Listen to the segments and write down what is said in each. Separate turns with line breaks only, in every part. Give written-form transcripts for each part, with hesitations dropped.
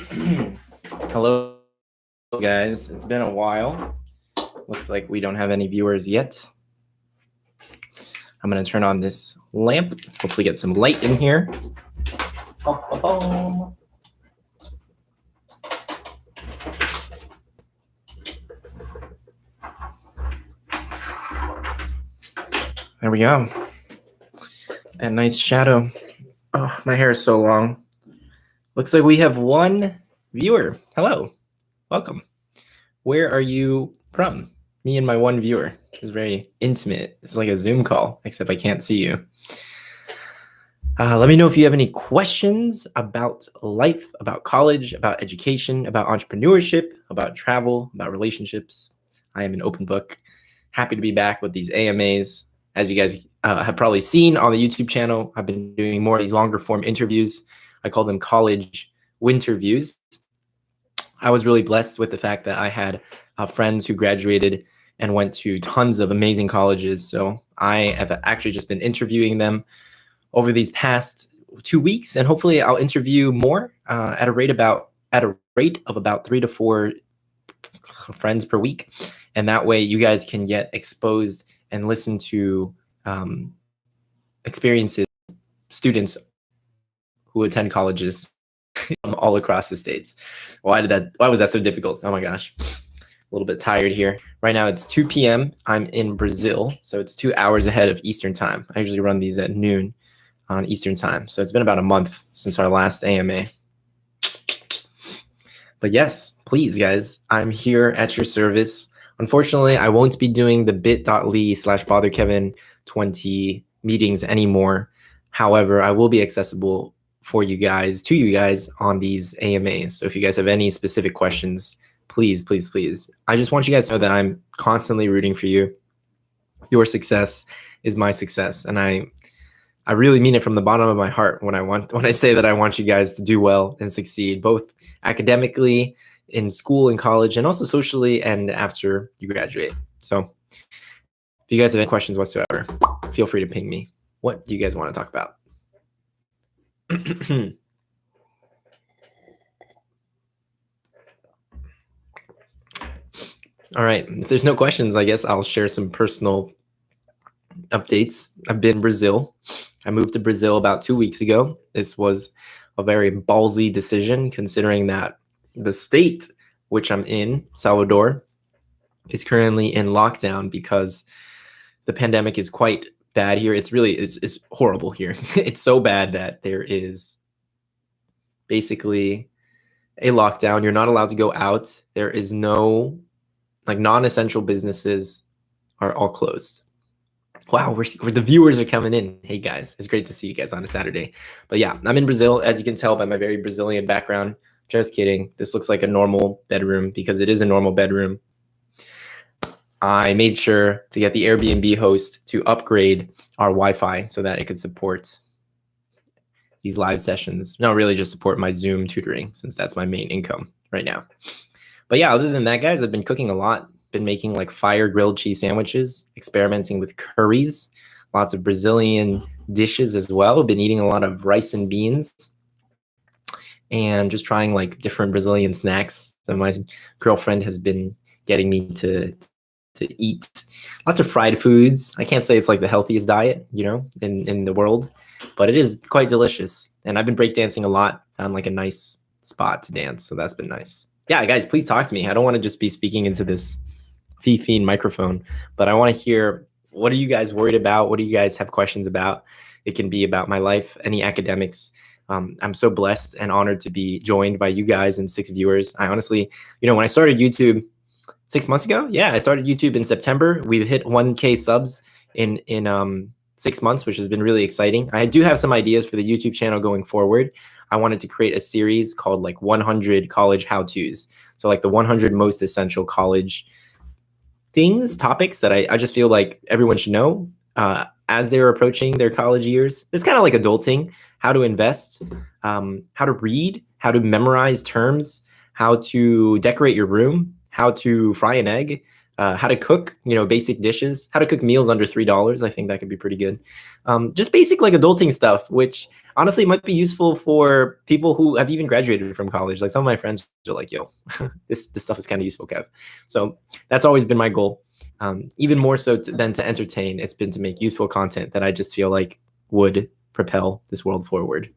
Hello, guys. It's been a while. Looks like we don't have any viewers yet. I'm going to turn on this lamp, hopefully get some light in here. There we go. That nice shadow. Oh, my hair is so long. Looks like we have one viewer. Hello. Welcome. Where are you from? Me and my one viewer. It's very intimate. It's like a Zoom call, except I can't see you. Let me know if you have any questions about life, about college, about education, about entrepreneurship, about travel, about relationships. I am an open book. Happy to be back with these AMAs. As you guys have probably seen on the YouTube channel, I've been doing more of these longer form interviews. I call them college winterviews. I was really blessed with the fact that I had friends who graduated and went to tons of amazing colleges. So I have actually just been interviewing them over these past 2 weeks, and hopefully I'll interview more at a rate of about 3 to 4 friends per week, and that way you guys can get exposed and listen to experiences, students who attend colleges all across the states. Why was that so difficult? Oh my gosh, a little bit tired here. Right now it's 2 p.m. I'm in Brazil, so it's 2 hours ahead of Eastern time. I usually run these at noon on Eastern time. So it's been about a month since our last AMA. But yes, please guys, I'm here at your service. Unfortunately, I won't be doing the bit.ly/BotherKevin20 meetings anymore. However, I will be accessible to you guys on these AMAs. So if you guys have any specific questions, please. I just want you guys to know that I'm constantly rooting for you. Your success is my success. And I really mean it from the bottom of my heart when I say that I want you guys to do well and succeed, both academically, in school and college, and also socially and after you graduate. So if you guys have any questions whatsoever, feel free to ping me. What do you guys want to talk about? All right. If there's no questions, I guess I'll share some personal updates. I've been in Brazil. I moved to Brazil about 2 weeks ago. This was a very ballsy decision, considering that the state which I'm in, Salvador, is currently in lockdown because the pandemic is quite bad here. It's horrible here. It's so bad that there is basically a lockdown. You're not allowed to go out. There is no, non-essential businesses are all closed. Wow, the viewers are coming in. Hey guys, it's great to see you guys on a Saturday. But yeah, I'm in Brazil, as you can tell by my very Brazilian background. Just kidding. This looks like a normal bedroom because it is a normal bedroom. I made sure to get the Airbnb host to upgrade our Wi-Fi so that it could support these live sessions. No, really just support my Zoom tutoring, since that's my main income right now. But yeah, other than that, guys, I've been cooking a lot. Been making fire grilled cheese sandwiches, experimenting with curries, lots of Brazilian dishes as well. Been eating a lot of rice and beans and just trying different Brazilian snacks that my girlfriend has been getting me to eat. Lots of fried foods. I can't say it's the healthiest diet, in the world, but it is quite delicious. And I've been breakdancing a lot, found a nice spot to dance. So that's been nice. Yeah, guys, please talk to me. I don't want to just be speaking into this fiend microphone, but I want to hear, what are you guys worried about? What do you guys have questions about? It can be about my life, any academics. I'm so blessed and honored to be joined by you guys and 6 viewers. I honestly, when I started YouTube 6 months ago, I started YouTube in September. We've hit 1K subs in 6 months, which has been really exciting. I do have some ideas for the YouTube channel going forward. I wanted to create a series called 100 college how-tos. So the 100 most essential college topics that I just feel like everyone should know as they're approaching their college years. It's kind of like adulting, how to invest, how to read, how to memorize terms, how to decorate your room, how to fry an egg, how to cook, basic dishes, how to cook meals under $3. I think that could be pretty good. Just basic like adulting stuff, which honestly might be useful for people who have even graduated from college. Like some of my friends are like, yo, this stuff is kind of useful, Kev. So that's always been my goal. Even more so than to entertain, it's been to make useful content that I just feel like would propel this world forward.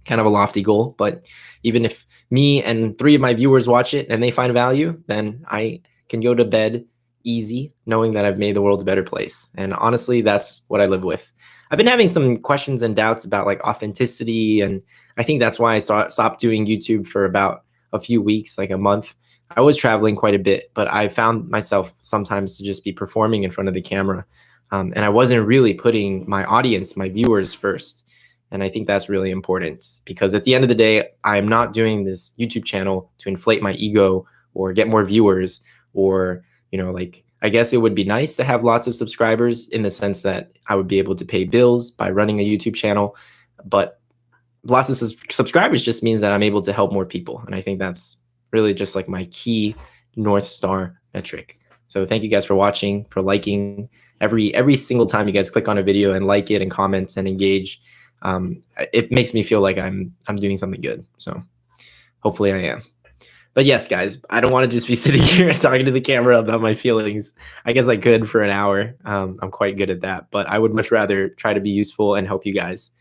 Kind of a lofty goal, but even if me and 3 of my viewers watch it and they find value, then I can go to bed easy knowing that I've made the world a better place. And honestly, that's what I live with. I've been having some questions and doubts about like authenticity, and I think that's why I stopped doing YouTube for about a few weeks, like a month. I was traveling quite a bit, but I found myself sometimes to just be performing in front of the camera, and I wasn't really putting my audience, my viewers first. And I think that's really important, because at the end of the day, I'm not doing this YouTube channel to inflate my ego or get more viewers, or, like, I guess it would be nice to have lots of subscribers in the sense that I would be able to pay bills by running a YouTube channel. But lots of subscribers just means that I'm able to help more people. And I think that's really just like my key North Star metric. So thank you guys for watching, for liking. Every single time you guys click on a video and like it and comments and engage, it makes me feel like I'm doing something good. So hopefully I am. But yes, guys, I don't want to just be sitting here and talking to the camera about my feelings. I guess I could for an hour. I'm quite good at that, but I would much rather try to be useful and help you guys.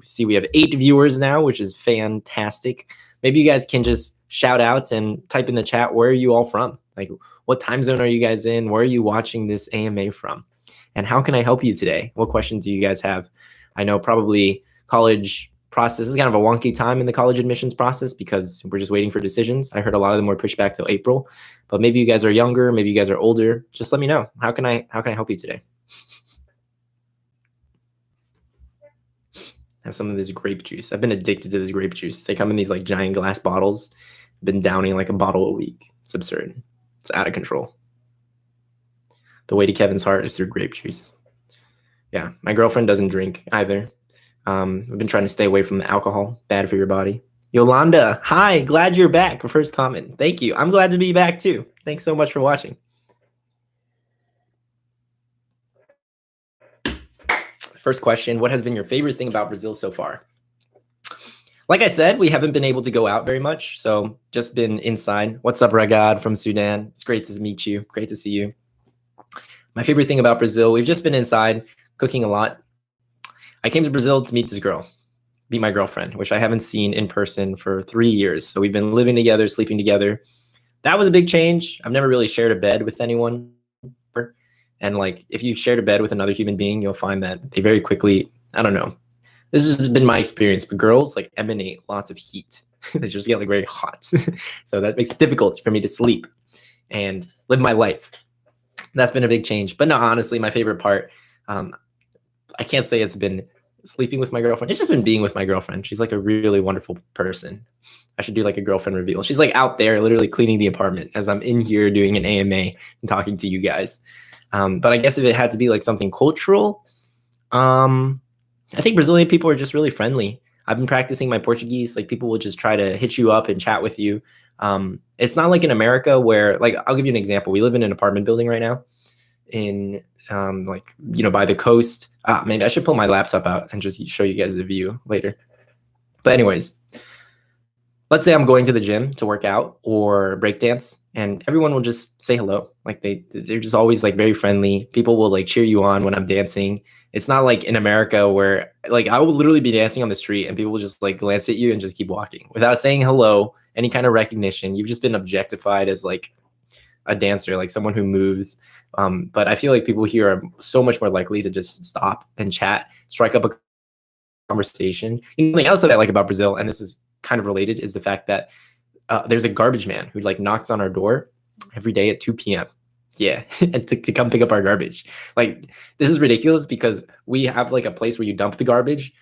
See, we have 8 viewers now, which is fantastic. Maybe you guys can just shout out and type in the chat, where are you all from? Like, what time zone are you guys in? Where are you watching this AMA from? And how can I help you today? What questions do you guys have? I know probably college process is kind of a wonky time in the college admissions process because we're just waiting for decisions. I heard a lot of them were pushed back till April, but maybe you guys are younger, maybe you guys are older. Just let me know. How can I help you today? Have some of this grape juice. I've been addicted to this grape juice. They come in these like giant glass bottles. I've been downing like a bottle a week. It's absurd. It's out of control. The way to Kevin's heart is through grape juice. Yeah, my girlfriend doesn't drink either. I've been trying to stay away from the alcohol. Bad for your body. Yolanda, hi, glad you're back. First comment. Thank you. I'm glad to be back too. Thanks so much for watching. First question, what has been your favorite thing about Brazil so far? Like I said, we haven't been able to go out very much, so just been inside. What's up, Ragad from Sudan? It's great to meet you. Great to see you. My favorite thing about Brazil, we've just been inside, cooking a lot. I came to Brazil to meet this girl, meet my girlfriend, which I haven't seen in person for 3 years. So we've been living together, sleeping together. That was a big change. I've never really shared a bed with anyone. And like, if you've shared a bed with another human being, you'll find that they very quickly, I don't know. This has been my experience, but girls like emanate lots of heat. They just get like very hot. So that makes it difficult for me to sleep and live my life. That's been a big change. But no, honestly, my favorite part, I can't say it's been sleeping with my girlfriend. It's just been being with my girlfriend. She's like a really wonderful person. I should do like a girlfriend reveal. She's like out there literally cleaning the apartment as I'm in here doing an AMA and talking to you guys. But I guess if it had to be like something cultural, I think Brazilian people are just really friendly. I've been practicing my Portuguese. Like people will just try to hit you up and chat with you. It's not like in America where, like, I'll give you an example. We live in an apartment building right now in like, by the coast. Maybe I should pull my laptop out and just show you guys the view later. But anyways, let's say I'm going to the gym to work out or break dance, and everyone will just say hello. Like they're just always like very friendly. People will like cheer you on when I'm dancing. It's not like in America where like I will literally be dancing on the street and people will just like glance at you and just keep walking without saying hello, any kind of recognition. You've just been objectified as like a dancer, like someone who moves. But I feel like people here are so much more likely to just stop and chat, strike up a conversation. Something else that I like about Brazil, and this is kind of related, is the fact that there's a garbage man who like knocks on our door every day at 2 p.m. Yeah, and to come pick up our garbage. Like, this is ridiculous because we have like a place where you dump the garbage,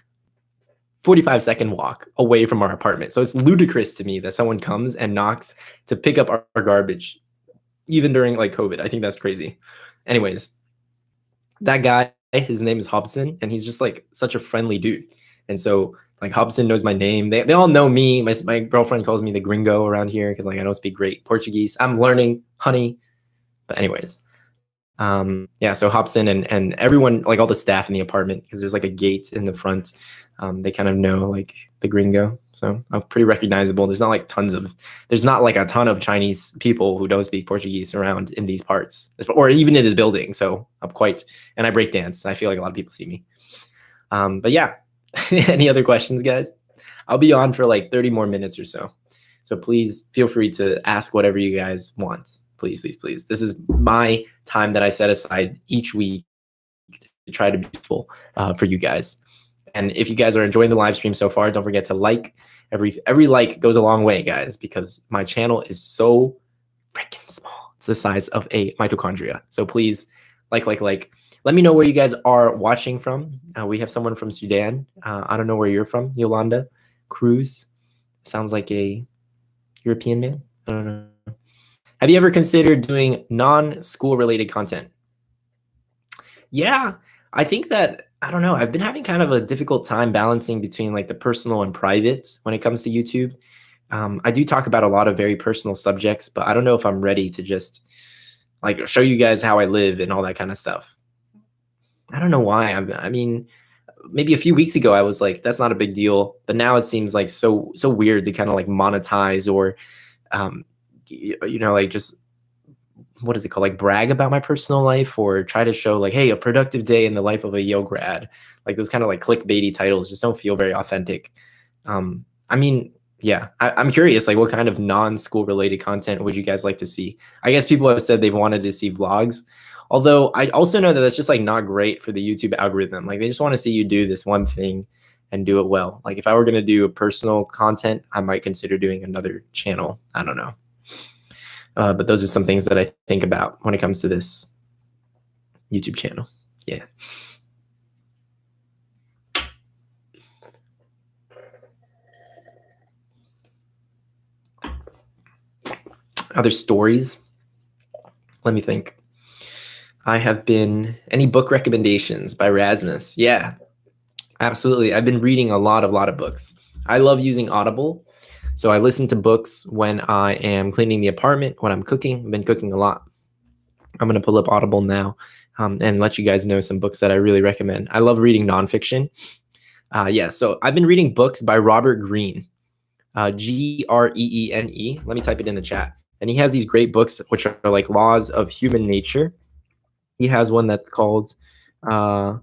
45-second walk away from our apartment. So it's ludicrous to me that someone comes and knocks to pick up our garbage, even during like COVID. I think that's crazy. Anyways, that guy, his name is Hobson, and he's just like such a friendly dude. And so like Hobson knows my name. They all know me. My girlfriend calls me the gringo around here because like I don't speak great Portuguese. I'm learning, honey. But anyways, yeah, so Hobson and everyone, like all the staff in the apartment, because there's like a gate in the front. They kind of know like the gringo, so I'm pretty recognizable. There's not like there's not like a ton of Chinese people who don't speak Portuguese around in these parts, or even in this building. So and I break dance. I feel like a lot of people see me. But yeah, any other questions, guys? I'll be on for like 30 more minutes or so. So please feel free to ask whatever you guys want. Please, please, please. This is my time that I set aside each week to try to be useful for you guys. And if you guys are enjoying the live stream so far, don't forget to like. Every like goes a long way, guys, because my channel is so freaking small. It's the size of a mitochondria. So please, like. Let me know where you guys are watching from. We have someone from Sudan. I don't know where you're from, Yolanda Cruz. Sounds like a European man. I don't know. Have you ever considered doing non-school related content? Yeah, I think that, I don't know, I've been having kind of a difficult time balancing between like the personal and private when it comes to YouTube. I do talk about a lot of very personal subjects, but I don't know if I'm ready to just like show you guys how I live and all that kind of stuff. I don't know why. I mean, maybe a few weeks ago I was like, that's not a big deal, but now it seems like so weird to kind of like monetize or like just, what is it called, like brag about my personal life or try to show like, hey, a productive day in the life of a Yale grad. Like those kind of like clickbaity titles just don't feel very authentic. I mean, yeah, I'm curious, like what kind of non-school related content would you guys like to see? I guess people have said they've wanted to see vlogs. Although I also know that that's just like not great for the YouTube algorithm. Like they just want to see you do this one thing and do it well. Like if I were going to do personal content, I might consider doing another channel. I don't know. But those are some things that I think about when it comes to this YouTube channel. Yeah. Other stories? Let me think. Any book recommendations by Rasmus? Yeah, absolutely. I've been reading a lot of books. I love using Audible. So I listen to books when I am cleaning the apartment, when I'm cooking. I've been cooking a lot. I'm going to pull up Audible now and let you guys know some books that I really recommend. I love reading nonfiction. Yeah, so I've been reading books by Robert Greene, Greene. Let me type it in the chat. And he has these great books, which are like Laws of Human Nature. He has one that's called like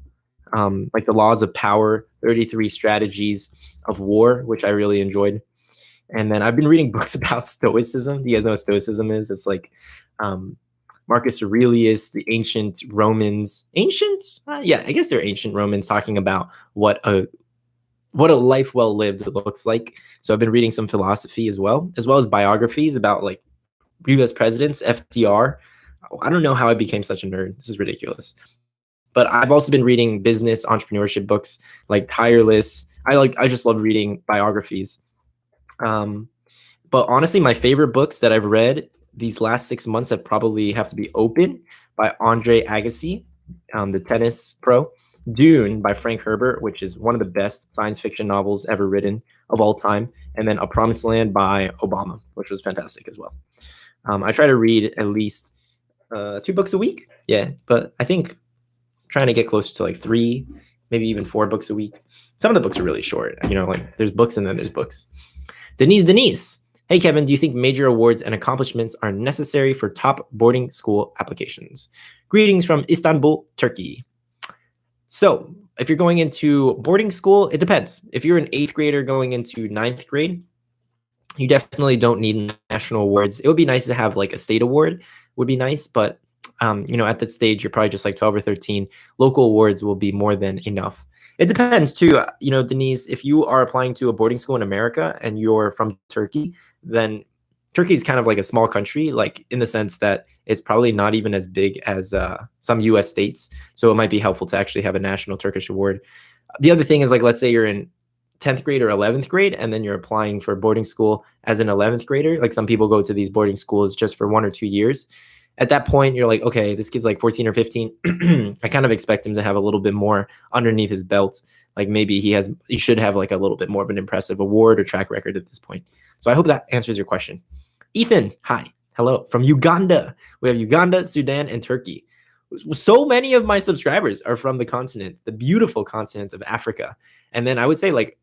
the Laws of Power, 33 Strategies of War, which I really enjoyed. And then I've been reading books about Stoicism. Do you guys know what Stoicism is? It's like Marcus Aurelius, the ancient Romans. Yeah, I guess they're ancient Romans talking about what a life well lived looks like. So I've been reading some philosophy as well as biographies about like U.S. presidents, FDR. I don't know how I became such a nerd. This is ridiculous. But I've also been reading business entrepreneurship books like Tireless. I just love reading biographies. But honestly, my favorite books that I've read these last 6 months have to be Open by Andre Agassi, the tennis pro. Dune by Frank Herbert, which is one of the best science fiction novels ever written of all time. And then A Promised Land by Obama, which was fantastic as well. I try to read at least 2 books a week. Yeah, but I think trying to get closer to like 3, maybe even 4 books a week. Some of the books are really short. Like there's books and then there's books. Denise. Hey, Kevin, do you think major awards and accomplishments are necessary for top boarding school applications? Greetings from Istanbul, Turkey. So if you're going into boarding school, it depends. If you're an 8th grader going into 9th grade, you definitely don't need national awards. It would be nice to have like a state award would be nice, but at that stage, you're probably just like 12 or 13. Local awards will be more than enough. It depends too, Denise, if you are applying to a boarding school in America and you're from Turkey, then Turkey is kind of like a small country, like in the sense that it's probably not even as big as some US states. So it might be helpful to actually have a national Turkish award. The other thing is like, let's say you're in 10th grade or 11th grade, and then you're applying for boarding school as an 11th grader. Like some people go to these boarding schools just for 1 or 2 years. At that point, you're like, okay, this kid's like 14 or 15. I kind of expect him to have a little bit more underneath his belt. Like maybe he should have like a little bit more of an impressive award or track record at this point. So I hope that answers your question. Ethan, hi. Hello. From Uganda. We have Uganda, Sudan, and Turkey. So many of my subscribers are from the continent, the beautiful continent of Africa. And then I would say like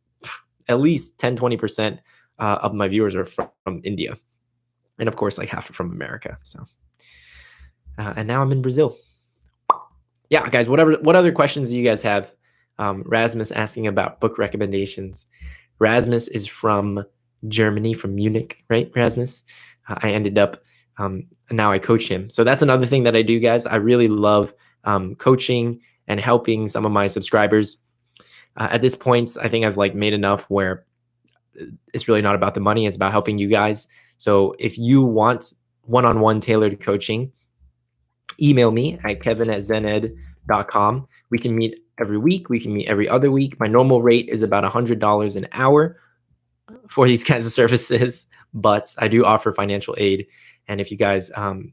at least 10-20% of my viewers are from India. And of course, like half are from America. So, and now I'm in Brazil. Yeah, guys, what other questions do you guys have? Rasmus asking about book recommendations. Rasmus is from Germany, from Munich, right, Rasmus? I ended up, now I coach him. So that's another thing that I do, guys. I really love coaching and helping some of my subscribers. At this point, I think I've like made enough where it's really not about the money. It's about helping you guys. So if you want one-on-one tailored coaching, email me at kevin@zened.com. We can meet every week. We can meet every other week. My normal rate is about $100 an hour for these kinds of services, but I do offer financial aid. And if you guys, can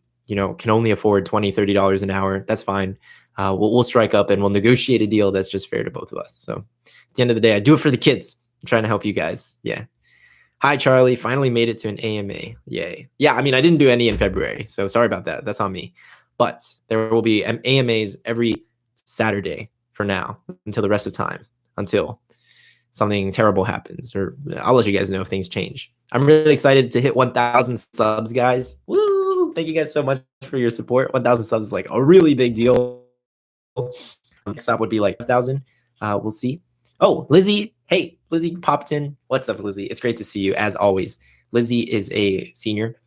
only afford $20, $30 an hour, that's fine. We'll strike up and we'll negotiate a deal that's just fair to both of us. So at the end of the day, I do it for the kids. I'm trying to help you guys. Yeah. Hi, Charlie. Finally made it to an AMA. Yay. Yeah, I mean, I didn't do any in February, so sorry about that. That's on me. But there will be AMAs every Saturday for now until the rest of the time, until something terrible happens, or I'll let you guys know if things change. I'm really excited to hit 1,000 subs, guys. Woo! Thank you guys so much for your support. 1,000 subs is like a really big deal. Next up would be like 1,000. We'll see. Oh, Lizzie. Hey, Lizzie popped in. What's up, Lizzie? It's great to see you, as always. Lizzie is a senior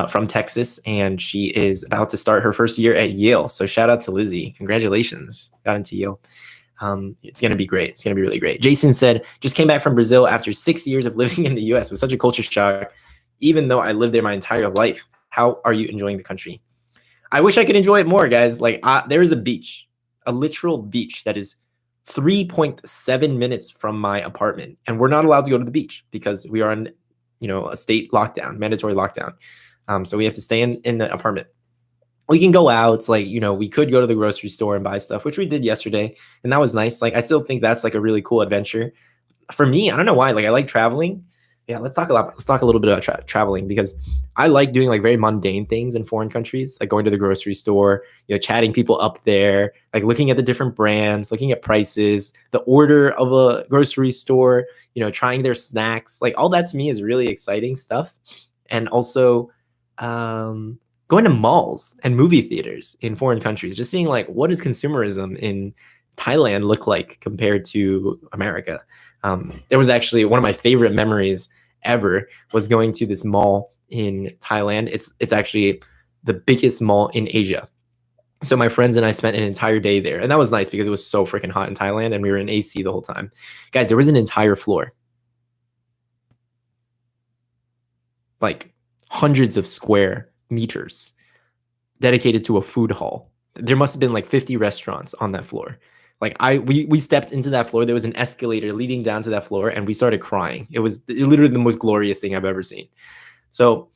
from Texas, and she is about to start her first year at Yale. So shout out to Lizzie. Congratulations. Got into Yale. It's going to be great. It's going to be really great. Jason said, just came back from Brazil after 6 years of living in the US. It was such a culture shock, even though I lived there my entire life. How are you enjoying the country? I wish I could enjoy it more, guys. Like there is a beach, a literal beach that is 3.7 minutes from my apartment, and we're not allowed to go to the beach because we are in, a state lockdown, mandatory lockdown. So we have to stay in the apartment. We can go out. It's like, we could go to the grocery store and buy stuff, which we did yesterday, and that was nice. Like, I still think that's like a really cool adventure. For me, I don't know why. Like, I like traveling. Yeah, let's talk a little bit about traveling, because I like doing like very mundane things in foreign countries, like going to the grocery store, chatting people up there, like looking at the different brands, looking at prices, the order of a grocery store, trying their snacks. Like all that to me is really exciting stuff. And also going to malls and movie theaters in foreign countries, just seeing like what does consumerism in Thailand look like compared to America. There was actually one of my favorite memories ever was going to this mall in Thailand. It's actually the biggest mall in Asia. So my friends and I spent an entire day there, and that was nice because it was so freaking hot in Thailand and we were in AC the whole time. Guys, there was an entire floor, like hundreds of square meters, dedicated to a food hall. There must have been like 50 restaurants on that floor. Like we stepped into that floor. There was an escalator leading down to that floor, and we started crying. It was literally the most glorious thing I've ever seen. So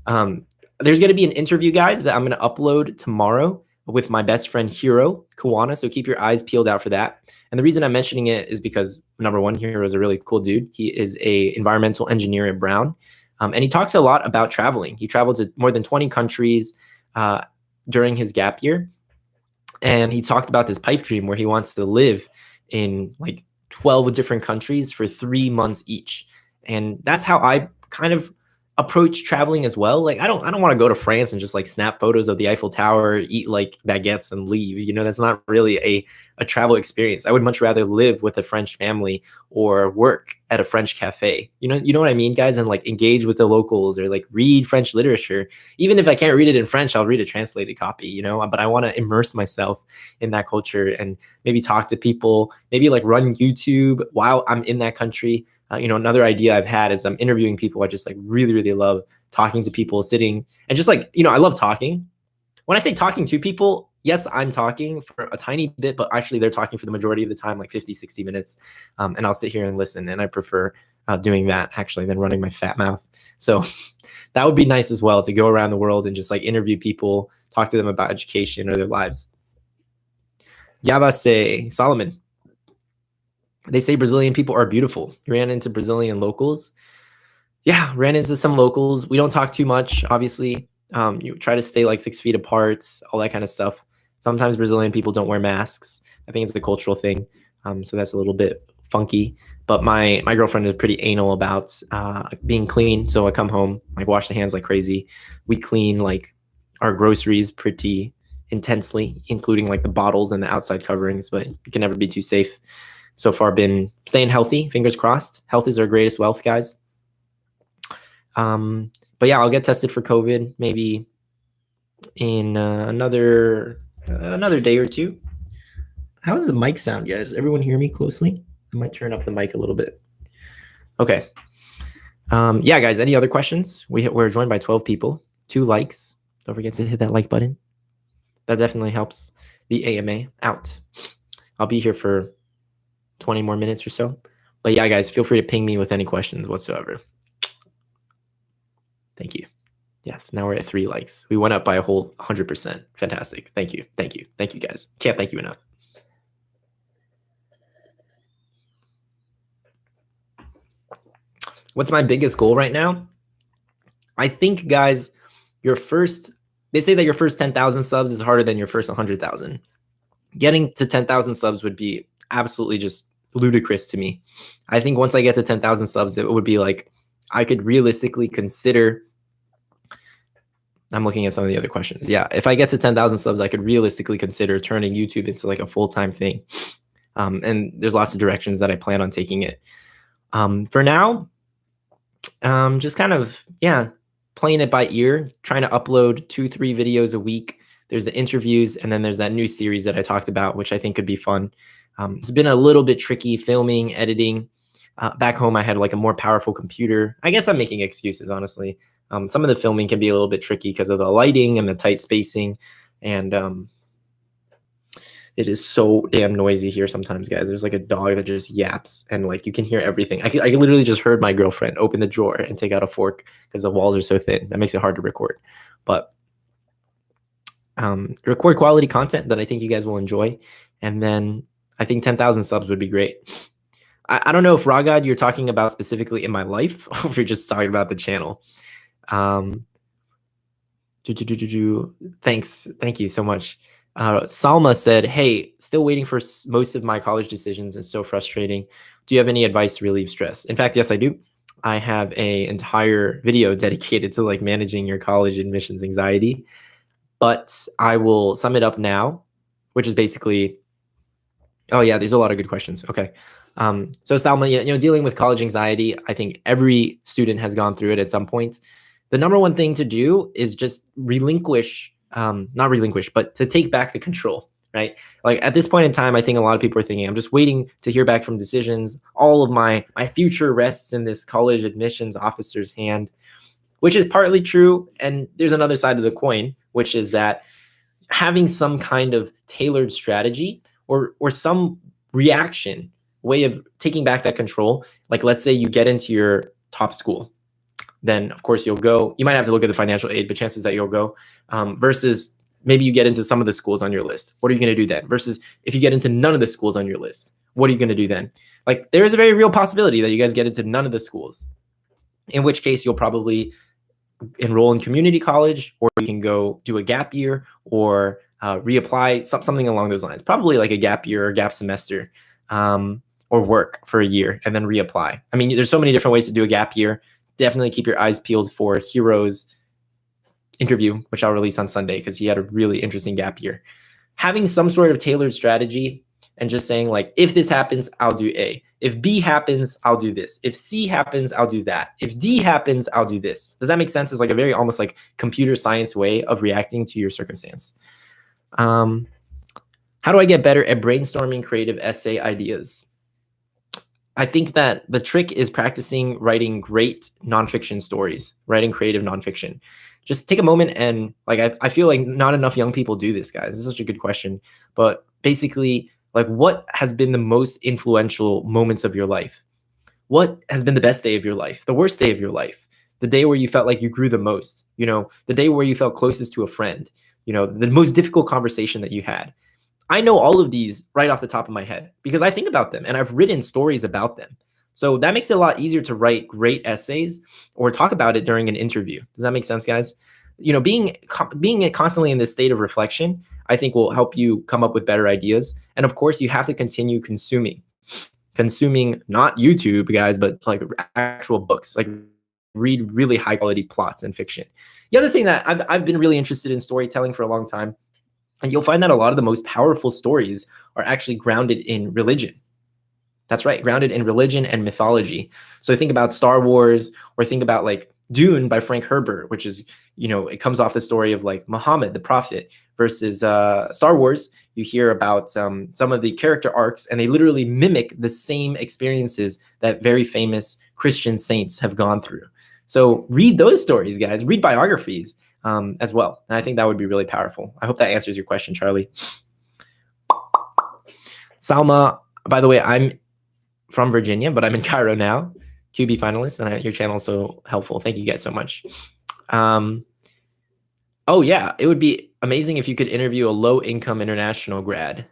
there's going to be an interview, guys, that I'm going to upload tomorrow with my best friend Hiro Kawana. So keep your eyes peeled out for that. And the reason I'm mentioning it is because, number one, Hiro is a really cool dude. He is a environmental engineer at Brown, and he talks a lot about traveling. He traveled to more than 20 countries during his gap year. And he talked about this pipe dream where he wants to live in like 12 different countries for 3 months each. And that's how I kind of approach traveling as well. Like I don't want to go to France and just like snap photos of the Eiffel Tower, eat like baguettes and leave. That's not really a travel experience. I would much rather live with a French family or work at a French cafe. You know what I mean, guys? And like engage with the locals or like read French literature. Even if I can't read it in French, I'll read a translated copy, but I want to immerse myself in that culture and maybe talk to people, maybe like run YouTube while I'm in that country. Another idea I've had is I'm interviewing people. I just like really, really love talking to people, sitting and just like, I love talking. When I say talking to people, yes, I'm talking for a tiny bit, but actually they're talking for the majority of the time, like 50, 60 minutes. And I'll sit here and listen. And I prefer doing that actually than running my fat mouth. So that would be nice as well, to go around the world and just like interview people, talk to them about education or their lives. Yabase, Solomon. They say Brazilian people are beautiful. You ran into Brazilian locals? Yeah, ran into some locals. We don't talk too much, obviously. You try to stay like 6 feet apart, all that kind of stuff. Sometimes Brazilian people don't wear masks. I think it's a cultural thing. So that's a little bit funky. But my girlfriend is pretty anal about being clean. So I come home, like wash the hands like crazy. We clean like our groceries pretty intensely, including like the bottles and the outside coverings, but you can never be too safe. So far been staying healthy, fingers crossed. Health is our greatest wealth, guys. But yeah, I'll get tested for COVID maybe in another day or two. How does the mic sound, guys? Everyone hear me closely? I might turn up the mic a little bit. Okay. Yeah, guys, any other questions? We're joined by 12 people, 2 likes. Don't forget to hit that like button. That definitely helps the AMA out. I'll be here for 20 more minutes or so. But yeah, guys, feel free to ping me with any questions whatsoever. Thank you. Yes, now we're at 3 likes. We went up by a whole 100%. Fantastic. Thank you. Thank you. Thank you, guys. Can't thank you enough. What's my biggest goal right now? I think, guys, they say that your first 10,000 subs is harder than your first 100,000. Getting to 10,000 subs would be absolutely just ludicrous to me. I think once I get to 10,000 subs, it would be like, I could realistically consider, I'm looking at some of the other questions. Yeah, if I get to 10,000 subs, I could realistically consider turning YouTube into like a full-time thing. And there's lots of directions that I plan on taking it. For now, just kind of, yeah, playing it by ear, trying to upload 2-3 videos a week. There's the interviews, and then there's that new series that I talked about, which I think could be fun. It's been a little bit tricky filming, editing. Back home, I had like a more powerful computer. I guess I'm making excuses, honestly. Some of the filming can be a little bit tricky because of the lighting and the tight spacing. And it is so damn noisy here sometimes, guys. There's like a dog that just yaps, and like you can hear everything. I literally just heard my girlfriend open the drawer and take out a fork because the walls are so thin. That makes it hard to record. But record quality content that I think you guys will enjoy. And then I think 10,000 subs would be great. I don't know if Ragad, you're talking about specifically in my life, or if you're just talking about the channel. Thanks. Thank you so much. Salma said, hey, still waiting for most of my college decisions. It's so frustrating. Do you have any advice to relieve stress? In fact, yes, I do. I have an entire video dedicated to like managing your college admissions anxiety, but I will sum it up now, which is basically, oh yeah, there's a lot of good questions. Okay. So Salma, dealing with college anxiety, I think every student has gone through it at some point. The number one thing to do is just not relinquish, but to take back the control, right? Like at this point in time, I think a lot of people are thinking, I'm just waiting to hear back from decisions. All of my future rests in this college admissions officer's hand, which is partly true. And there's another side of the coin, which is that having some kind of tailored strategy or some reaction way of taking back that control. Like, let's say you get into your top school, then of course you'll go. You might have to look at the financial aid, but chances that you'll go. Versus maybe you get into some of the schools on your list. What are you going to do then? Versus if you get into none of the schools on your list, what are you going to do then? Like, there is a very real possibility that you guys get into none of the schools, in which case you'll probably enroll in community college, or you can go do a gap year or reapply, something along those lines. Probably like a gap year or gap semester, or work for a year and then reapply. I mean, there's so many different ways to do a gap year. Definitely keep your eyes peeled for Hero's interview, which I'll release on Sunday because he had a really interesting gap year. Having some sort of tailored strategy and just saying like, if this happens, I'll do A. If B happens, I'll do this. If C happens, I'll do that. If D happens, I'll do this. Does that make sense? It's like a very almost like computer science way of reacting to your circumstance. How do I get better at brainstorming creative essay ideas? I think that the trick is practicing writing great nonfiction stories, writing creative nonfiction. Just take a moment and like, I feel like not enough young people do this, guys. This is such a good question. But basically, like, what has been the most influential moments of your life? What has been the best day of your life? The worst day of your life? The day where you felt like you grew the most? The day where you felt closest to a friend? The most difficult conversation that you had? I know all of these right off the top of my head because I think about them and I've written stories about them. So that makes it a lot easier to write great essays or talk about it during an interview. Does that make sense, guys? being constantly in this state of reflection, I think will help you come up with better ideas. And of course, you have to continue consuming not YouTube, guys, but like actual books, like read really high quality plots and fiction. The other thing that I've been really interested in storytelling for a long time, and you'll find that a lot of the most powerful stories are actually grounded in religion. That's right, grounded in religion and mythology. So think about Star Wars, or think about like Dune by Frank Herbert, which is, it comes off the story of like Muhammad, the prophet, versus Star Wars. You hear about some of the character arcs, and they literally mimic the same experiences that very famous Christian saints have gone through. So read those stories, guys. Read biographies as well. And I think that would be really powerful. I hope that answers your question, Charlie. Salma, by the way, I'm from Virginia, but I'm in Cairo now. QB finalist, and your channel is so helpful. Thank you guys so much. Oh yeah, it would be amazing if you could interview a low-income international grad.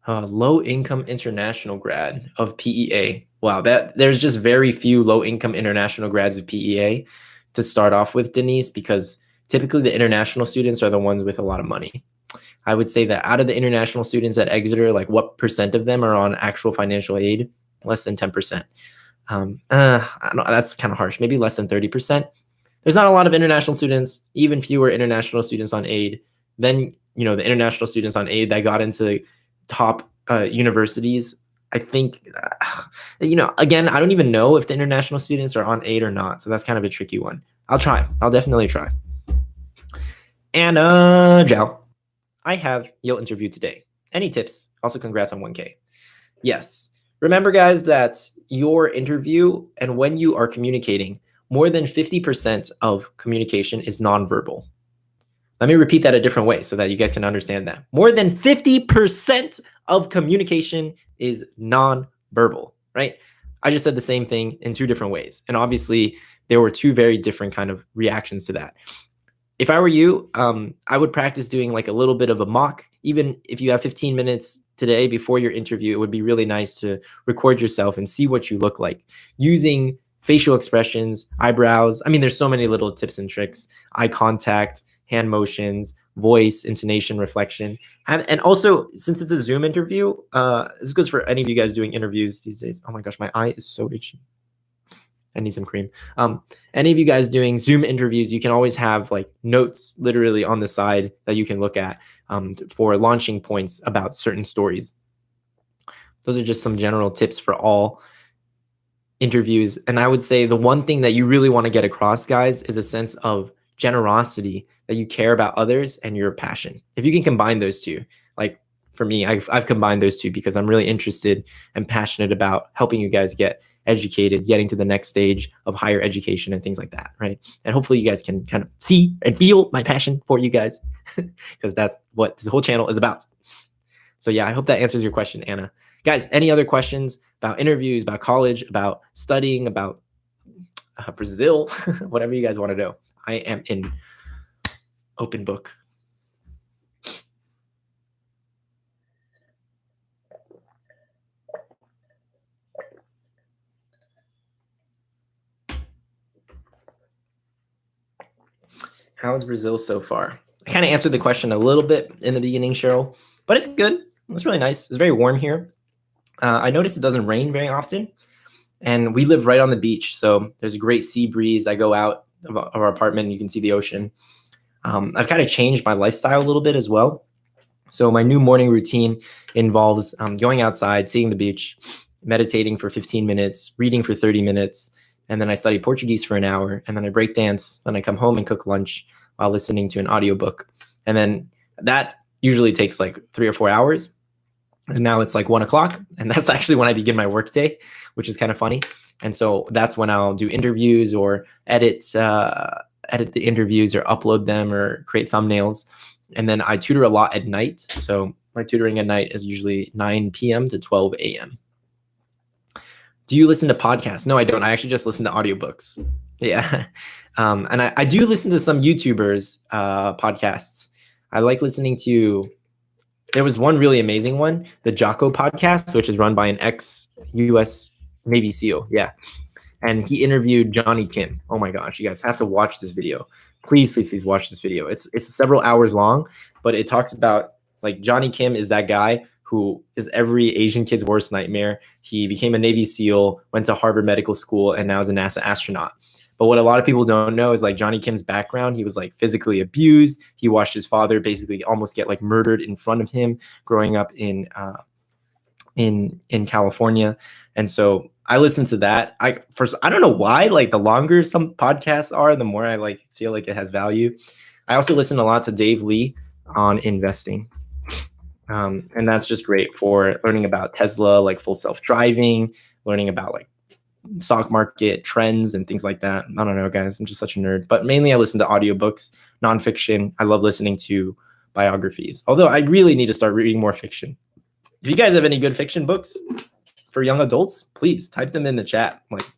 Low-income international grad of PEA. Wow, there's just very few low-income international grads of PEA to start off with, Denise, because typically the international students are the ones with a lot of money. I would say that out of the international students at Exeter, like what percent of them are on actual financial aid? Less than 10%. I don't know, that's kind of harsh. Maybe less than 30%. There's not a lot of international students, even fewer international students on aid. Then, the international students on aid that got into top universities, I think, again, I don't even know if the international students are on aid or not. So that's kind of a tricky one. I'll try. I'll definitely try. And Zhao, I have your interview today. Any tips? Also, congrats on 1K. Yes. Remember, guys, that your interview and when you are communicating, more than 50% of communication is nonverbal. Let me repeat that a different way so that you guys can understand that. More than 50% of communication is nonverbal, right? I just said the same thing in two different ways. And obviously, there were two very different kind of reactions to that. If I were you, I would practice doing like a little bit of a mock. Even if you have 15 minutes today before your interview, it would be really nice to record yourself and see what you look like using facial expressions, eyebrows. I mean, there's so many little tips and tricks, eye contact, hand motions, voice, intonation, reflection. And also, since it's a Zoom interview, this goes for any of you guys doing interviews these days. Oh my gosh, my eye is so itchy. I need some cream. Any of you guys doing Zoom interviews, you can always have like notes literally on the side that you can look at for launching points about certain stories. Those are just some general tips for all interviews. And I would say the one thing that you really want to get across, guys, is a sense of generosity, that you care about others and your passion. If you can combine those two, like for me, I've combined those two because I'm really interested and passionate about helping you guys get educated, getting to the next stage of higher education and things like that, right? And hopefully you guys can kind of see and feel my passion for you guys because that's what this whole channel is about. So yeah, I hope that answers your question, Anna. Guys, any other questions about interviews, about college, about studying, about Brazil, whatever you guys want to know, I am in open book. How is Brazil so far? I kind of answered the question a little bit in the beginning, Cheryl, but it's good. It's really nice. It's very warm here. I noticed it doesn't rain very often, and we live right on the beach, so there's a great sea breeze. I go out of our apartment, and you can see the ocean. I've kind of changed my lifestyle a little bit as well. So my new morning routine involves going outside, seeing the beach, meditating for 15 minutes, reading for 30 minutes, and then I study Portuguese for an hour, and then I break dance, then I come home and cook lunch while listening to an audiobook. And then that usually takes like 3 or 4 hours. And now it's like 1 o'clock, and that's actually when I begin my workday, which is kind of funny. And so that's when I'll do interviews or edit the interviews or upload them or create thumbnails. And then I tutor a lot at night. So my tutoring at night is usually 9 p.m. to 12 a.m. Do you listen to podcasts? No, I don't. I actually just listen to audiobooks. Yeah. And I do listen to some YouTubers' podcasts. I like listening to, there was one really amazing one, the Jocko podcast, which is run by an ex-US Navy SEAL. Yeah. And he interviewed Johnny Kim. Oh my gosh, you guys have to watch this video. Please watch this video. It's several hours long, but it talks about like Johnny Kim is that guy who is every Asian kid's worst nightmare. He became a Navy SEAL, went to Harvard Medical School, and now is a NASA astronaut. But what a lot of people don't know is like Johnny Kim's background. He was like physically abused. He watched his father basically almost get like murdered in front of him growing up in California. And so I listened to that. I don't know why, like the longer some podcasts are, the more I like feel like it has value. I also listen a lot to Dave Lee on investing. And that's just great for learning about Tesla, like full self-driving, learning about like stock market trends and things like that. I don't know, guys. I'm just such a nerd. But mainly I listen to audiobooks, nonfiction. I love listening to biographies. Although I really need to start reading more fiction. If you guys have any good fiction books for young adults, please type them in the chat. Like,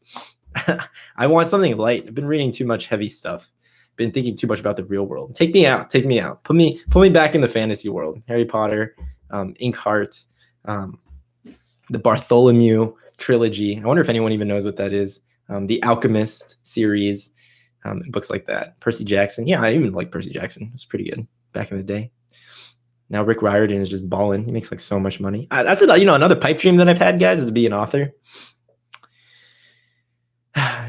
I want something light. I've been reading too much heavy stuff. Been thinking too much about the real world. Take me out. Put me back in the fantasy world. Harry Potter, Inkheart, the Bartholomew trilogy. I wonder if anyone even knows what that is. The Alchemist series, books like that. Percy Jackson. Yeah, I even like Percy Jackson. It was pretty good back in the day. Now Rick Riordan is just balling. He makes like so much money. That's another pipe dream that I've had, guys, is to be an author.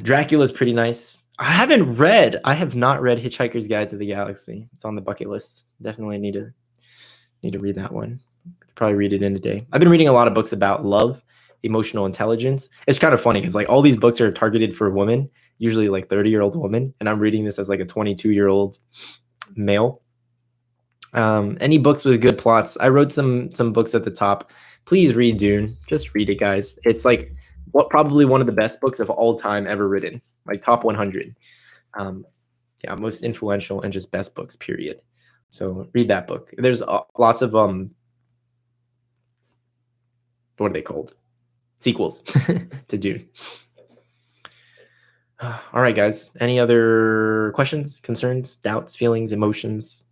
Dracula's pretty nice. I have not read Hitchhiker's Guide to the Galaxy. It's on the bucket list. Definitely need to read that one. Could probably read it in a day. I've been reading a lot of books about love, emotional intelligence. It's kind of funny because like all these books are targeted for women, usually like 30-year-old women, and I'm reading this as like a 22-year-old male. Any books with good plots? I wrote some books at the top. Please read Dune. Just read it, guys. It's like probably one of the best books of all time ever written, like top 100. Yeah, most influential and just best books, period. So read that book. There's lots of what are they called? Sequels to Dune. All right, guys. Any other questions, concerns, doubts, feelings, emotions?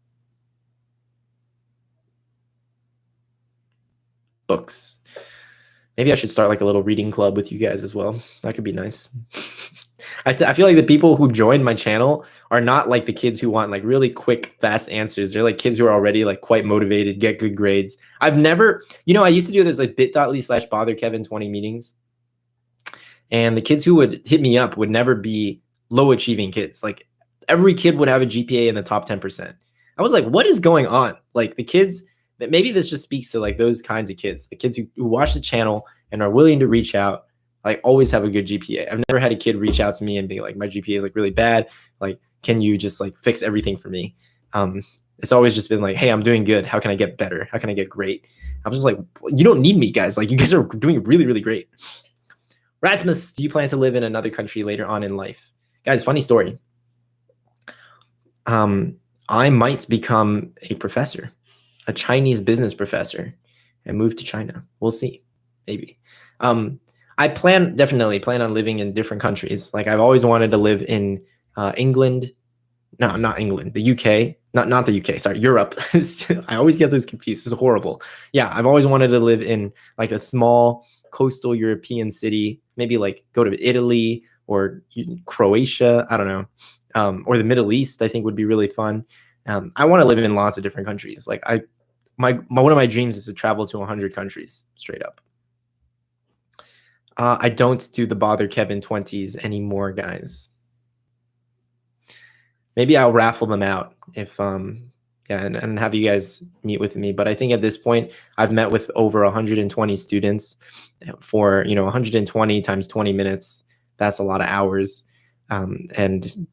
Books. Maybe I should start like a little reading club with you guys as well. That could be nice. I feel like the people who join my channel are not like the kids who want like really quick, fast answers. They're like kids who are already like quite motivated, get good grades. I've never, I used to do this like bit.ly/botherkevin20 meetings. And the kids who would hit me up would never be low achieving kids. Like every kid would have a GPA in the top 10%. I was like, what is going on? Like the kids, maybe this just speaks to like those kinds of kids, the kids who watch the channel and are willing to reach out, like always have a good GPA. I've never had a kid reach out to me and be like, my GPA is like really bad. Like, can you just like fix everything for me? It's always just been like, hey, I'm doing good. How can I get better? How can I get great? I was just like, you don't need me, guys. Like you guys are doing really, really great. Rasmus, do you plan to live in another country later on in life? Guys, funny story. I might become a professor, a Chinese business professor, and move to China. We'll see, maybe. I definitely plan on living in different countries. Like I've always wanted to live in England. No, not England, the UK. Not the UK, sorry, Europe. I always get those confused. This is horrible. Yeah, I've always wanted to live in like a small coastal European city, maybe like go to Italy or Croatia, I don't know, or the Middle East, I think would be really fun. I want to live in lots of different countries. Like one of my dreams is to travel to 100 countries straight up. I don't do the Bother Kevin 20s anymore, guys. Maybe I'll raffle them out if and have you guys meet with me. But I think at this point, I've met with over 120 students for 120 times 20 minutes. That's a lot of hours. And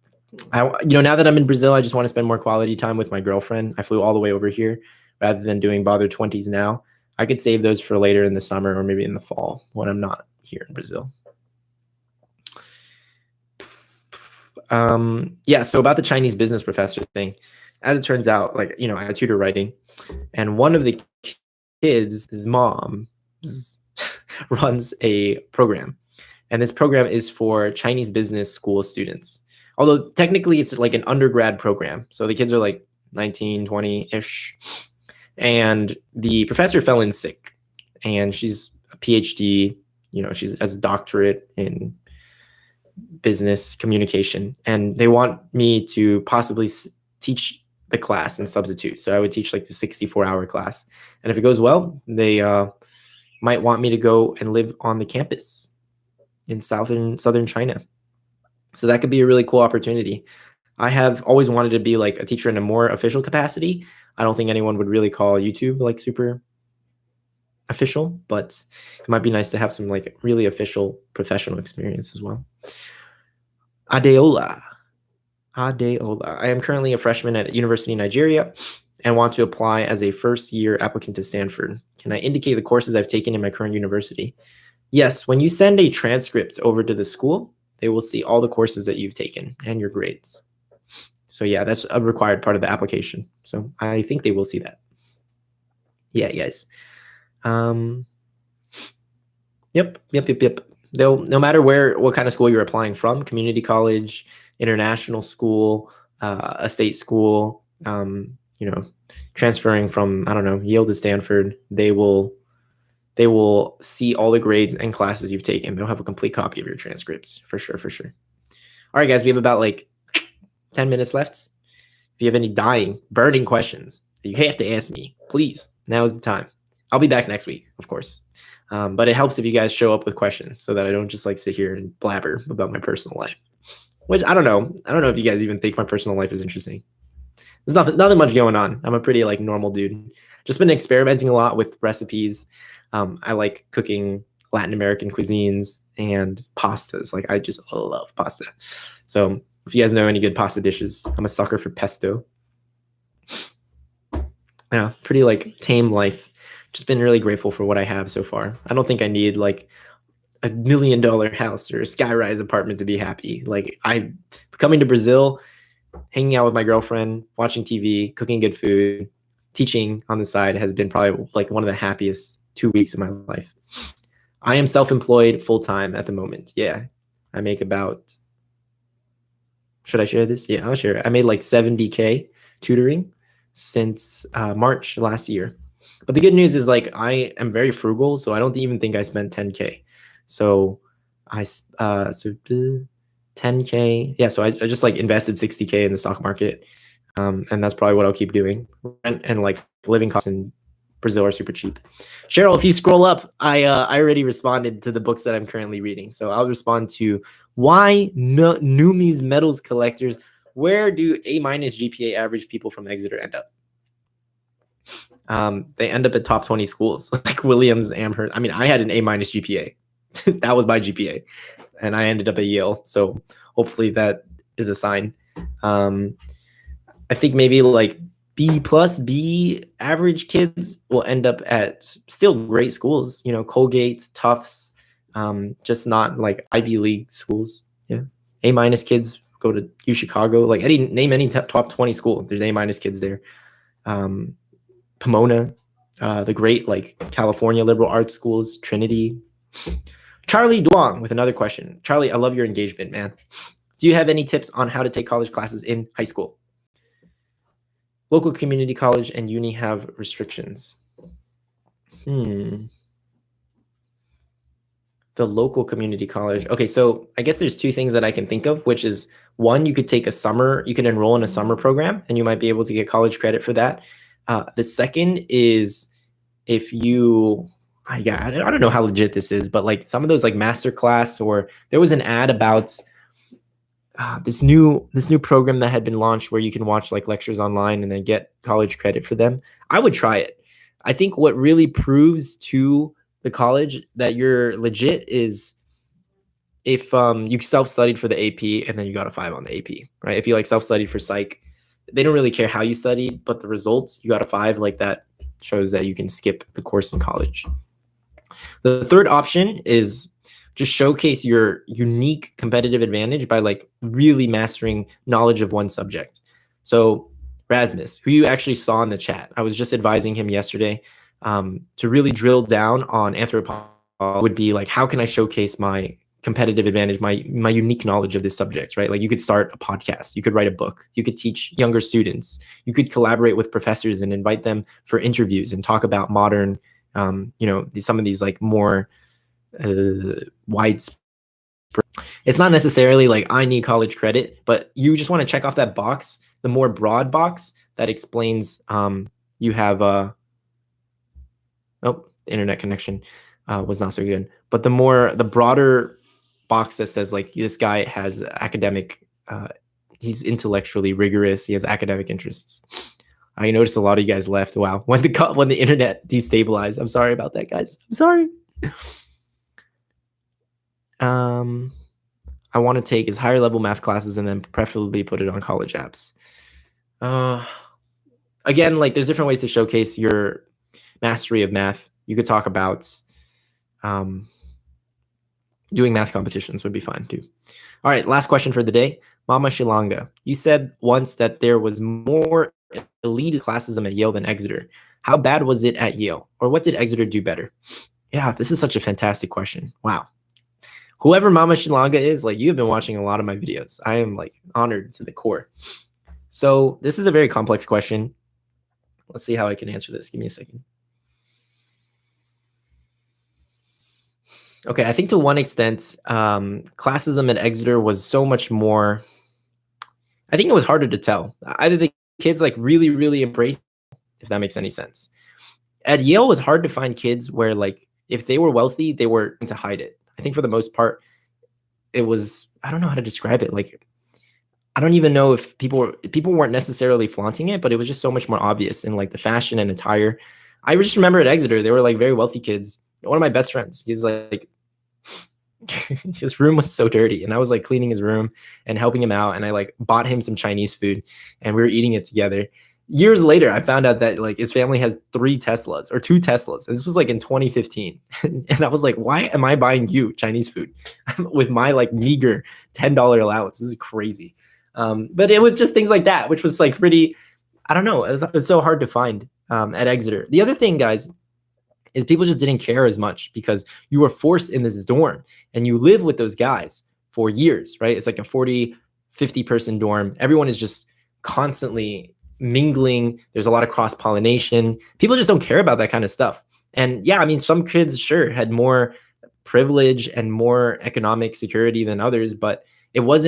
now that I'm in Brazil, I just want to spend more quality time with my girlfriend. I flew all the way over here rather than doing Bother 20s now. I could save those for later in the summer or maybe in the fall when I'm not here in Brazil. So about the Chinese business professor thing, as it turns out, like, I had tutor writing, and one of the kids' mom runs a program, and this program is for Chinese business school students. Although technically it's like an undergrad program. So the kids are like 19, 20-ish. And the professor fell in sick, and she's a PhD, she has a doctorate in business communication, and they want me to possibly teach the class and substitute. So I would teach like the 64-hour class. And if it goes well, they might want me to go and live on the campus in southern China. So that could be a really cool opportunity. I have always wanted to be like a teacher in a more official capacity. I don't think anyone would really call YouTube like super official, but it might be nice to have some like really official professional experience as well. Adeola. I am currently a freshman at University of Nigeria and want to apply as a first-year applicant to Stanford. Can I indicate the courses I've taken in my current university? Yes, when you send a transcript over to the school, they will see all the courses that you've taken and your grades. So yeah, that's a required part of the application. So I think they will see that. Yeah, guys. Yep. They'll, no matter what kind of school you're applying from, community college, international school, a state school, transferring from, I don't know, Yale to Stanford, they will see all the grades and classes you've taken. They'll have a complete copy of your transcripts for sure. All right, guys, we have about like 10 minutes left. If you have any burning questions that you have to ask me, please, now is the time. I'll be back next week, of course. But it helps if you guys show up with questions so that I don't just like sit here and blabber about my personal life, which I don't know. I don't know if you guys even think my personal life is interesting. There's nothing much going on. I'm a pretty like normal dude. Just been experimenting a lot with recipes. I like cooking Latin American cuisines and pastas. Like I just love pasta. So if you guys know any good pasta dishes, I'm a sucker for pesto. Yeah, pretty like tame life. Just been really grateful for what I have so far. I don't think I need like $1 million house or a skyrise apartment to be happy. Like I'm coming to Brazil, hanging out with my girlfriend, watching TV, cooking good food, teaching on the side has been probably like one of the happiest 2 weeks of my life. I am self-employed full-time at the moment. Yeah, I make about, should I share this? Yeah, I'll share it. I made like 70K tutoring since March last year. But the good news is like I am very frugal, so I don't even think I spent 10K. So 10K. Yeah, so I just like invested 60K in the stock market. And that's probably what I'll keep doing. Rent and like living costs in Brazil are super cheap. Cheryl, if you scroll up, I already responded to the books that I'm currently reading. So I'll respond to why Numis Metals Collectors. Where do A- GPA average people from Exeter end up? They end up at top 20 schools like Williams, Amherst. I mean, I had an A- GPA. That was my GPA, and I ended up at Yale. So hopefully that is a sign. I think maybe like B+ B average kids will end up at still great schools, Colgate, Tufts, just not like Ivy League schools. Yeah. A- kids go to U Chicago. Like name any top 20 school. There's A- kids there. Pomona, the great like California liberal arts schools, Trinity. Charlie Duong with another question. Charlie, I love your engagement, man. Do you have any tips on how to take college classes in high school? Local community college and uni have restrictions. The local community college. Okay, so I guess there's two things that I can think of, which is one, you could enroll in a summer program and you might be able to get college credit for that. The second is if you, I don't know how legit this is, but like some of those like masterclass, or there was an ad about this new program that had been launched where you can watch like lectures online and then get college credit for them. I would try it. I think what really proves to the college that you're legit is if you self-studied for the AP and then you got a 5 on the AP, right? If you like self-studied for psych, they don't really care how you studied, but the results, you got a 5, like that shows that you can skip the course in college. The third option is just showcase your unique competitive advantage by like really mastering knowledge of one subject. So Rasmus, who you actually saw in the chat, I was just advising him yesterday to really drill down on anthropology would be like, how can I showcase my competitive advantage, my unique knowledge of this subject, right? Like you could start a podcast, you could write a book, you could teach younger students, you could collaborate with professors and invite them for interviews and talk about modern, some of these like more widespread It's not necessarily like I need college credit, but you just want to check off that box, the more broad box that explains you have oh, the internet connection was not so good. But the broader box that says like this guy has academic he's intellectually rigorous, he has academic interests. I noticed a lot of you guys left. Wow. When the internet destabilized. I'm sorry about that, guys. I'm sorry. I want to take his higher level math classes and then preferably put it on college apps. Again, like there's different ways to showcase your mastery of math. You could talk about doing math competitions would be fine too. All right, last question for the day. Mama Shilanga, you said once that there was more elite classism at Yale than Exeter. How bad was it at Yale? Or what did Exeter do better? Yeah, this is such a fantastic question. Wow. Whoever Mama Shilanga is, like you've been watching a lot of my videos. I am like honored to the core. So this is a very complex question. Let's see how I can answer this. Give me a second. Okay, I think to one extent, classism at Exeter was so much more, I think it was harder to tell. Either the kids like really, really embraced, if that makes any sense. At Yale, it was hard to find kids where like, if they were wealthy, they were to hide it. I think for the most part, it was, I don't know how to describe it. Like, I don't even know if people weren't necessarily flaunting it, but it was just so much more obvious in like the fashion and attire. I just remember at Exeter, they were like very wealthy kids. One of my best friends, he's like, his room was so dirty, and I was like cleaning his room and helping him out, and I like bought him some Chinese food and we were eating it together. Years later, I found out that like his family has 2 Teslas, and this was like in 2015. And I was like, why am I buying you Chinese food with my like meager $10 allowance? This is crazy. But it was just things like that, which was like pretty, I don't know, it was so hard to find at Exeter. The other thing, guys, is people just didn't care as much because you were forced in this dorm and you live with those guys for years, right? It's like a 40, 50 person dorm. Everyone is just constantly mingling. There's a lot of cross-pollination. People just don't care about that kind of stuff. And yeah, I mean, some kids sure had more privilege and more economic security than others, but it was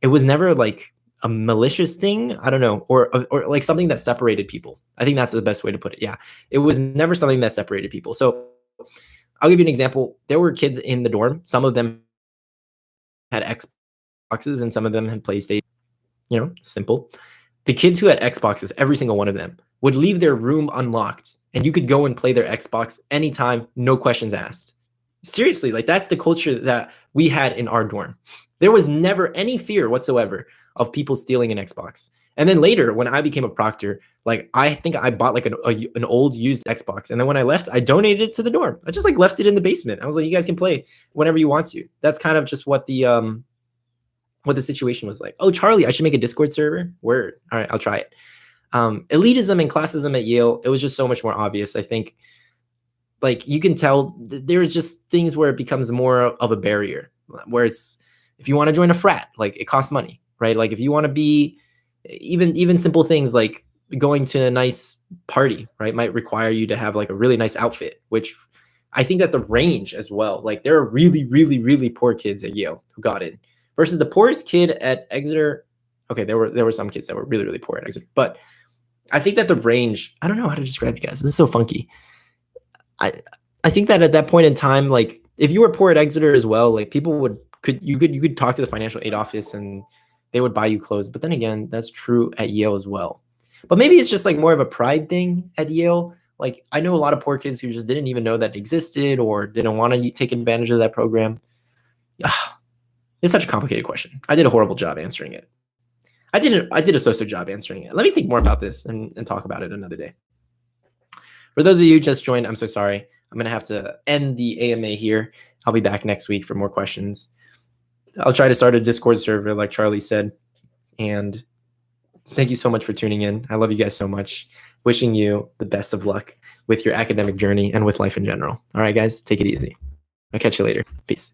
never like a malicious thing. I don't know, or like something that separated people. I think that's the best way to put it. Yeah, it was never something that separated people. So I'll give you an example. There were kids in the dorm. Some of them had Xboxes and some of them had PlayStation. You know, simple. The kids who had Xboxes, every single one of them, would leave their room unlocked and you could go and play their Xbox anytime, no questions asked. Seriously, like that's the culture that we had in our dorm. There was never any fear whatsoever of people stealing an Xbox. And then later, when I became a proctor, like I think I bought like an old used Xbox. And then when I left, I donated it to the dorm. I just like left it in the basement. I was like, you guys can play whenever you want to. That's kind of just what the situation was like. Oh, Charlie, I should make a Discord server. Word. All right, I'll try it. Elitism and classism at Yale, it was just so much more obvious. I think like you can tell there's just things where it becomes more of a barrier, where it's, if you want to join a frat, like it costs money, right? Like if you want to be even simple things like going to a nice party, right, might require you to have like a really nice outfit, which I think that the range as well, like there are really, really, really poor kids at Yale who got in versus the poorest kid at Exeter. Okay, there were some kids that were really, really poor at Exeter, but I think that the range, I don't know how to describe you guys. This is so funky. I think that at that point in time, like if you were poor at Exeter as well, like people you could talk to the financial aid office and they would buy you clothes. But then again, that's true at Yale as well. But maybe it's just like more of a pride thing at Yale. Like I know a lot of poor kids who just didn't even know that existed or didn't want to take advantage of that program. It's such a complicated question. I did a horrible job answering it. I did a so-so job answering it. Let me think more about this and talk about it another day. For those of you who just joined, I'm so sorry. I'm going to have to end the AMA here. I'll be back next week for more questions. I'll try to start a Discord server like Charlie said. And thank you so much for tuning in. I love you guys so much. Wishing you the best of luck with your academic journey and with life in general. All right, guys, take it easy. I'll catch you later. Peace.